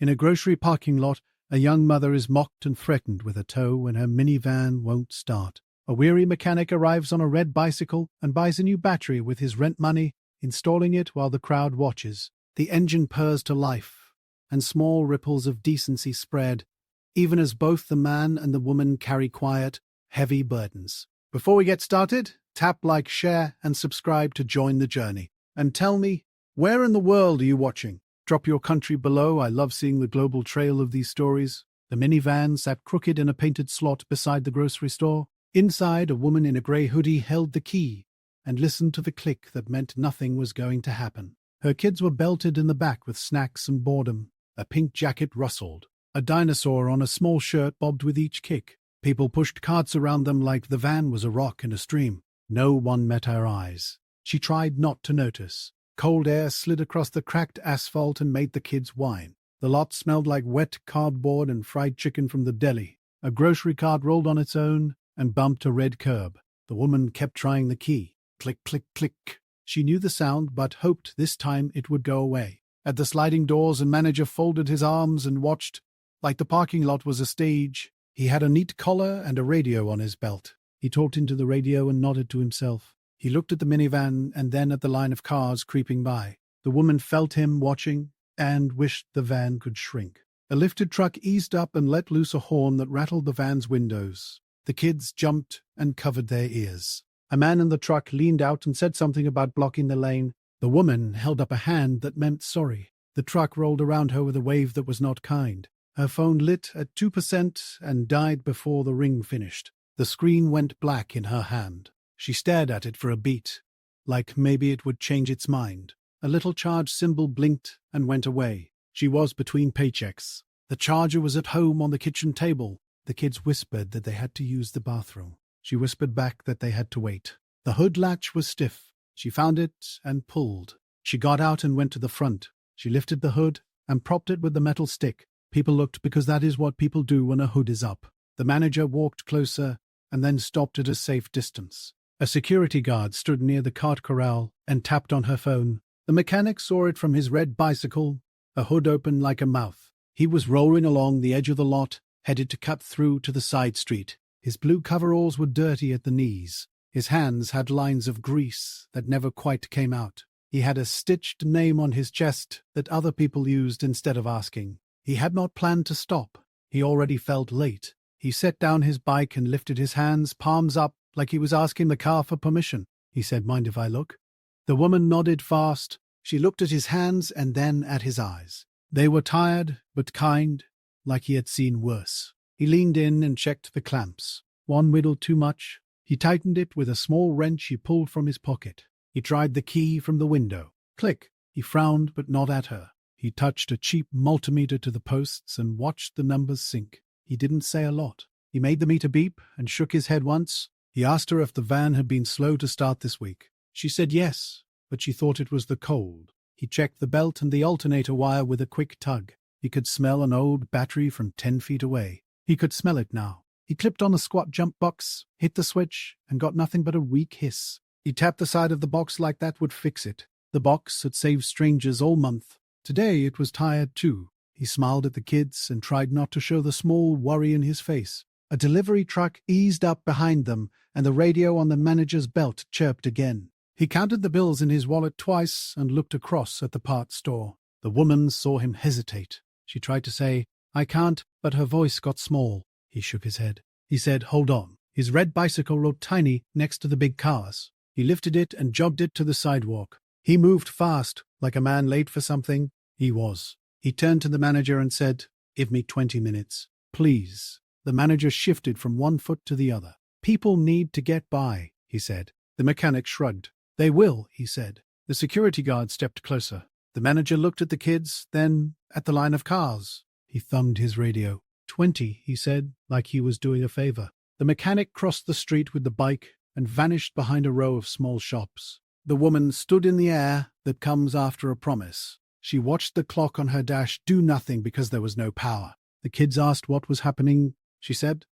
In a grocery parking lot, a young mother is mocked and threatened with a tow when her minivan won't start. A weary mechanic arrives on a red bicycle and buys a new battery with his rent money, installing it while the crowd watches. The engine purrs to life, and small ripples of decency spread, even as both the man and the woman carry quiet, heavy burdens. Before we get started, tap like, share, and subscribe to join the journey. And tell me, where in the world are you watching? Drop your country below. I love seeing the global trail of these stories. The minivan sat crooked in a painted slot beside the grocery store. Inside, a woman in a grey hoodie held the key and listened to the click that meant nothing was going to happen. Her kids were belted in the back with snacks and boredom. A pink jacket rustled. A dinosaur on a small shirt bobbed with each kick. People pushed carts around them like the van was a rock in a stream. No one met her eyes. She tried not to notice. Cold air slid across the cracked asphalt and made the kids whine. The lot smelled like wet cardboard and fried chicken from the deli. A grocery cart rolled on its own and bumped a red curb. The woman kept trying the key. Click, click, click. She knew the sound, but hoped this time it would go away. At the sliding doors, a manager folded his arms and watched, like the parking lot was a stage. He had a neat collar and a radio on his belt. He talked into the radio and nodded to himself. He looked at the minivan and then at the line of cars creeping by. The woman felt him watching and wished the van could shrink. A lifted truck eased up and let loose a horn that rattled the van's windows. The kids jumped and covered their ears. A man in the truck leaned out and said something about blocking the lane. The woman held up a hand that meant sorry. The truck rolled around her with a wave that was not kind. Her phone lit at 2% and died before the ring finished. The screen went black in her hand. She stared at it for a beat, like maybe it would change its mind. A little charge symbol blinked and went away. She was between paychecks. The charger was at home on the kitchen table. The kids whispered that they had to use the bathroom. She whispered back that they had to wait. The hood latch was stiff. She found it and pulled. She got out and went to the front. She lifted the hood and propped it with the metal stick. People looked because that is what people do when a hood is up. The manager walked closer and then stopped at a safe distance. A security guard stood near the cart corral and tapped on her phone. The mechanic saw it from his red bicycle, a hood open like a mouth. He was rolling along the edge of the lot, headed to cut through to the side street. His blue coveralls were dirty at the knees. His hands had lines of grease that never quite came out. He had a stitched name on his chest that other people used instead of asking. He had not planned to stop. He already felt late. He set down his bike and lifted his hands, palms up, like he was asking the car for permission. He said, "Mind if I look?" The woman nodded fast. She looked at his hands and then at his eyes. They were tired, but kind, like he had seen worse. He leaned in and checked the clamps. One wiggled too much. He tightened it with a small wrench he pulled from his pocket. He tried the key from the window. Click. He frowned, but not at her. He touched a cheap multimeter to the posts and watched the numbers sink. He didn't say a lot. He made the meter beep and shook his head once. He asked her if the van had been slow to start this week. She said yes, but she thought it was the cold. He checked the belt and the alternator wire with a quick tug. He could smell an old battery from 10 feet away. He could smell it now. He clipped on the squat jump box, hit the switch, and got nothing but a weak hiss. He tapped the side of the box like that would fix it. The box had saved strangers all month. Today it was tired too. He smiled at the kids and tried not to show the small worry in his face. A delivery truck eased up behind them, and the radio on the manager's belt chirped again. He counted the bills in his wallet twice and looked across at the parts store. The woman saw him hesitate. She tried to say, "I can't," but her voice got small. He shook his head. He said, "Hold on." His red bicycle rode tiny next to the big cars. He lifted it and jogged it to the sidewalk. He moved fast, like a man late for something. He was. He turned to the manager and said, "Give me 20 minutes. Please." The manager shifted from one foot to the other. "People need to get by," he said. The mechanic shrugged. "They will," he said. The security guard stepped closer. The manager looked at the kids, then at the line of cars. He thumbed his radio. 20, he said, like he was doing a favor. The mechanic crossed the street with the bike and vanished behind a row of small shops. The woman stood in the air that comes after a promise. She watched the clock on her dash do nothing because there was no power. The kids asked what was happening. She said,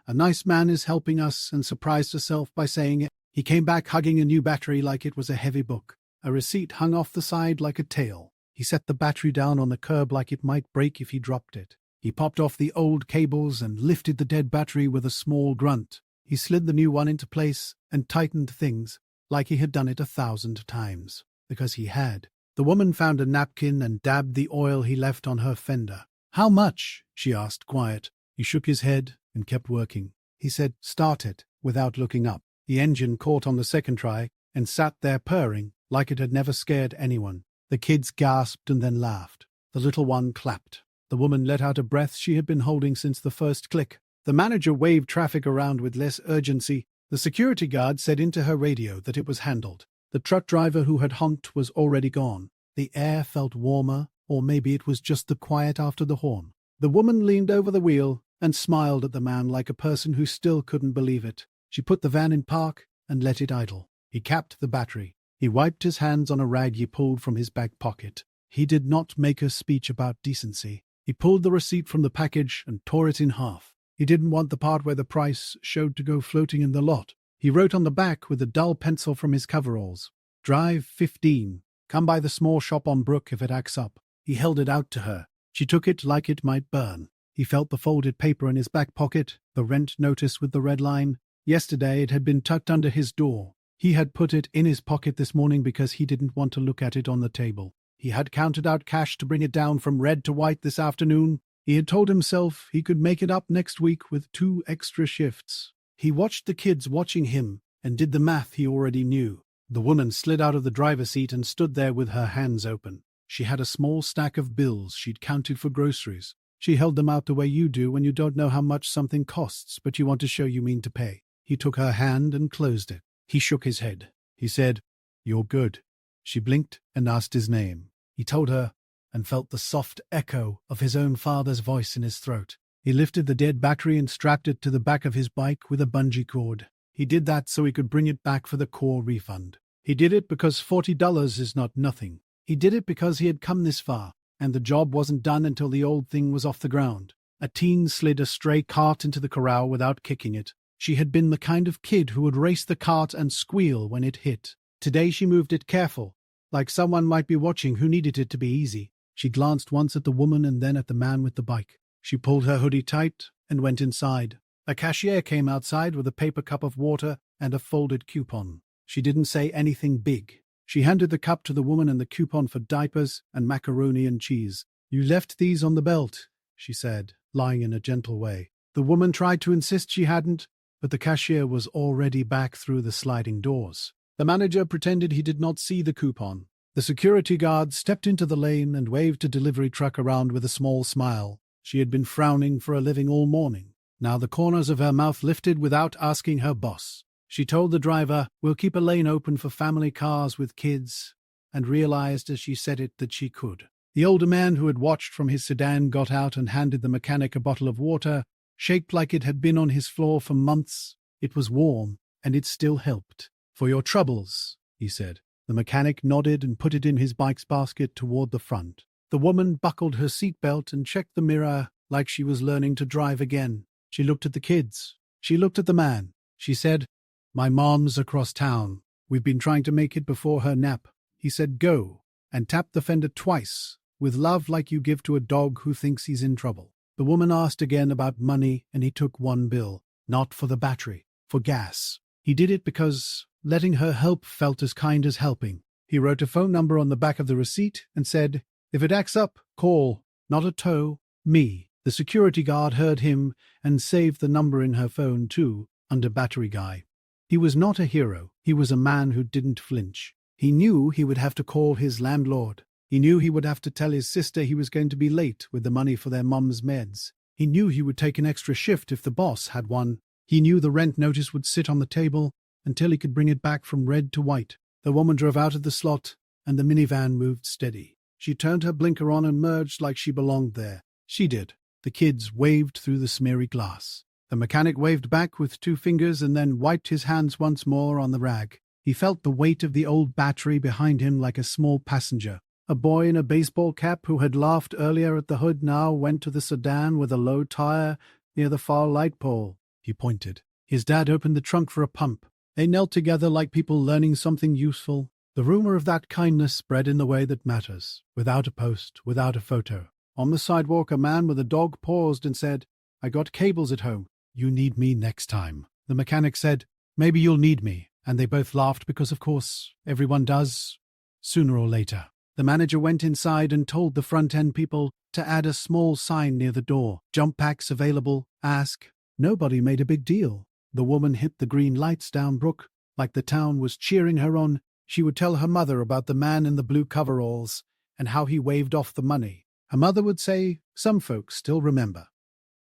"A nice man is helping us," and surprised herself by saying it. He came back hugging a new battery like it was a heavy book. A receipt hung off the side like a tail. He set the battery down on the curb like it might break if he dropped it. He popped off the old cables and lifted the dead battery with a small grunt. He slid the new one into place and tightened things like he had done it 1,000 times. Because he had. The woman found a napkin and dabbed the oil he left on her fender. "How much?" she asked, quiet. He shook his head and kept working. He said, "Start it," without looking up. The engine caught on the second try and sat there purring like it had never scared anyone. The kids gasped and then laughed. The little one clapped. The woman let out a breath she had been holding since the first click. The manager waved traffic around with less urgency. The security guard said into her radio that it was handled. The truck driver who had honked was already gone. The air felt warmer, or maybe it was just the quiet after the horn. The woman leaned over the wheel and smiled at the man like a person who still couldn't believe it. She put the van in park and let it idle. He capped the battery. He wiped his hands on a rag he pulled from his back pocket. He did not make a speech about decency. He pulled the receipt from the package and tore it in half. He didn't want the part where the price showed to go floating in the lot. He wrote on the back with a dull pencil from his coveralls, "Drive 15. Come by the small shop on Brook if it acts up." He held it out to her. She took it like it might burn. He felt the folded paper in his back pocket, the rent notice with the red line. Yesterday it had been tucked under his door. He had put it in his pocket this morning because he didn't want to look at it on the table. He had counted out cash to bring it down from red to white this afternoon. He had told himself he could make it up next week with 2 extra shifts. He watched the kids watching him and did the math he already knew. The woman slid out of the driver's seat and stood there with her hands open. She had a small stack of bills she'd counted for groceries. She held them out the way you do when you don't know how much something costs, but you want to show you mean to pay. He took her hand and closed it. He shook his head. He said, "You're good." She blinked and asked his name. He told her and felt the soft echo of his own father's voice in his throat. He lifted the dead battery and strapped it to the back of his bike with a bungee cord. He did that so he could bring it back for the core refund. He did it because $40 is not nothing. He did it because he had come this far, and the job wasn't done until the old thing was off the ground. A teen slid a stray cart into the corral without kicking it. She had been the kind of kid who would race the cart and squeal when it hit. Today she moved it careful, like someone might be watching who needed it to be easy. She glanced once at the woman and then at the man with the bike. She pulled her hoodie tight and went inside. A cashier came outside with a paper cup of water and a folded coupon. She didn't say anything big. She handed the cup to the woman and the coupon for diapers and macaroni and cheese. "You left these on the belt," she said, lying in a gentle way. The woman tried to insist she hadn't, but the cashier was already back through the sliding doors. The manager pretended he did not see the coupon. The security guard stepped into the lane and waved a delivery truck around with a small smile. She had been frowning for a living all morning. Now the corners of her mouth lifted without asking her boss. She told the driver, "We'll keep a lane open for family cars with kids," and realized as she said it that she could. The older man who had watched from his sedan got out and handed the mechanic a bottle of water, shaped like it had been on his floor for months. It was warm, and it still helped. "For your troubles," he said. The mechanic nodded and put it in his bike's basket toward the front. The woman buckled her seatbelt and checked the mirror like she was learning to drive again. She looked at the kids. She looked at the man. She said, "My mom's across town. We've been trying to make it before her nap." He said, "Go," and tapped the fender twice, with love like you give to a dog who thinks he's in trouble. The woman asked again about money, and he took one bill, not for the battery, for gas. He did it because letting her help felt as kind as helping. He wrote a phone number on the back of the receipt and said, "If it acts up, call, not a tow, me." The security guard heard him and saved the number in her phone too, under battery guy. He was not a hero. He was a man who didn't flinch. He knew he would have to call his landlord. He knew he would have to tell his sister he was going to be late with the money for their mum's meds. He knew he would take an extra shift if the boss had one. He knew the rent notice would sit on the table until he could bring it back from red to white. The woman drove out of the slot, and the minivan moved steady. She turned her blinker on and merged like she belonged there. She did. The kids waved through the smeary glass. The mechanic waved back with 2 fingers and then wiped his hands once more on the rag. He felt the weight of the old battery behind him like a small passenger. A boy in a baseball cap who had laughed earlier at the hood now went to the sedan with a low tire near the far light pole. He pointed. His dad opened the trunk for a pump. They knelt together like people learning something useful. The rumor of that kindness spread in the way that matters, without a post, without a photo. On the sidewalk, a man with a dog paused and said, "I got cables at home. You need me next time." The mechanic said, "Maybe you'll need me." And they both laughed because, of course, everyone does, sooner or later. The manager went inside and told the front-end people to add a small sign near the door. "Jump packs available. Ask." Nobody made a big deal. The woman hit the green lights down Brook like the town was cheering her on. She would tell her mother about the man in the blue coveralls and how he waved off the money. Her mother would say, "Some folks still remember."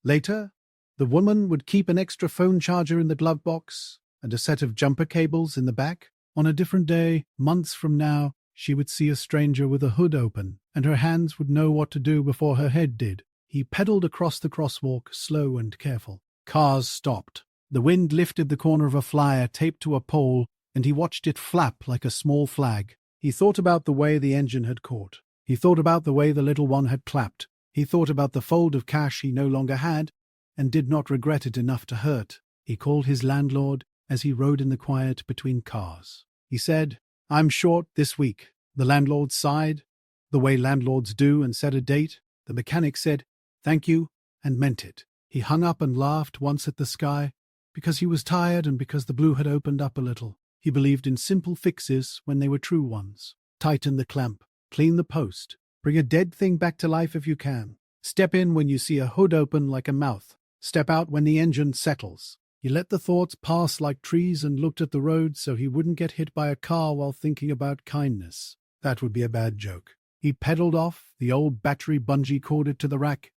Later, the woman would keep an extra phone charger in the glove box and a set of jumper cables in the back. On a different day, months from now, she would see a stranger with a hood open, and her hands would know what to do before her head did. He pedaled across the crosswalk, slow and careful. Cars stopped. The wind lifted the corner of a flyer taped to a pole, and he watched it flap like a small flag. He thought about the way the engine had caught. He thought about the way the little one had clapped. He thought about the fold of cash he no longer had, and did not regret it enough to hurt. He called his landlord as he rode in the quiet between cars. He said, "I'm short this week." The landlord sighed, the way landlords do, and set a date. The mechanic said, "Thank you," and meant it. He hung up and laughed once at the sky, because he was tired and because the blue had opened up a little. He believed in simple fixes when they were true ones. Tighten the clamp, clean the post, bring a dead thing back to life if you can. Step in when you see a hood open like a mouth. Step out when the engine settles. He let the thoughts pass like trees and looked at the road so he wouldn't get hit by a car while thinking about kindness. That would be a bad joke. He pedaled off, the old battery bungee corded to the rack,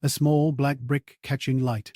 a small black brick catching light.